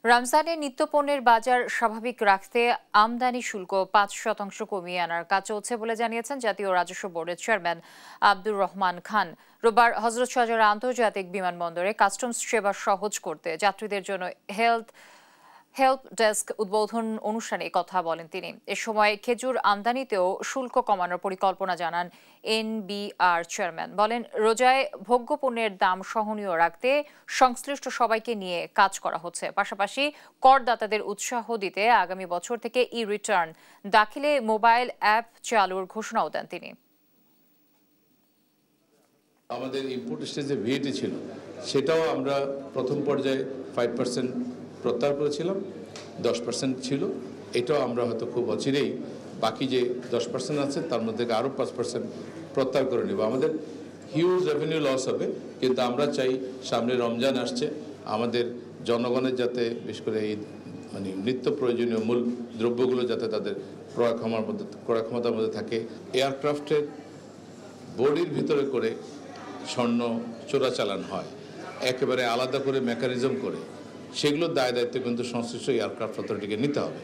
রমজানে নিত্যপণ্যের বাজার স্বাভাবিক রাখতে আমদানি শুল্ক ৫% কমিয়ে আনার কাজ চলছে বলে জানিয়েছেন জাতীয় রাজস্ব বোর্ডের চেয়ারম্যান আব্দুর রহমান খান। রোববার হযরত শাহজালাল আন্তর্জাতিক বিমানবন্দরে কাস্টমস সেবা সহজ করতে যাত্রীদের জন্য হেল্প ডেস্ক উদ্বোধন অনুষ্ঠানে কথা বলেন তিনি। এ সময় খেজুর আমদানিতেও শুল্ক কমানোর পরিকল্পনা জানান এনবিআর চেয়ারম্যান। বলেন, রোজায় ভোগ্যপণ্যের দাম সহনীয় রাখতে সংশ্লিষ্ট সবাইকে নিয়ে কাজ করা হচ্ছে। পাশাপাশি করদাতাদের উৎসাহ দিতে আগামী বছর থেকে ই রিটার্ন দাখিলে মোবাইল অ্যাপ চালুর ঘোষণাও দেন তিনি। আমাদের ইম্পোর্ট স্টেজে ভিএটি ছিল, সেটাও আমরা প্রথম পর্যায়ে 5% প্রত্যাহার করেছিলাম, 10% ছিল। এটাও আমরা হয়তো খুব অচিরেই বাকি যে 10% আছে তার মধ্যে আরও 5% প্রত্যাহার করে নেব। আমাদের হিউজ রেভিনিউ লস হবে, কিন্তু আমরা চাই সামনে রমজান আসছে, আমাদের জনগণের যাতে বিশেষ করে এই নিত্য প্রয়োজনীয় মূল দ্রব্যগুলো যাতে তাদের ক্রয় ক্ষমতার মধ্যে থাকে। এয়ারক্রাফটের বডির ভিতরে করে স্বর্ণ চোরাচালান হয়, একেবারে আলাদা করে মেকানিজম করে, সেগুলোর দায় দায়িত্ব কিন্তু সংশ্লিষ্ট এয়ারক্রাফট অথরিটিকে নিতে হবে।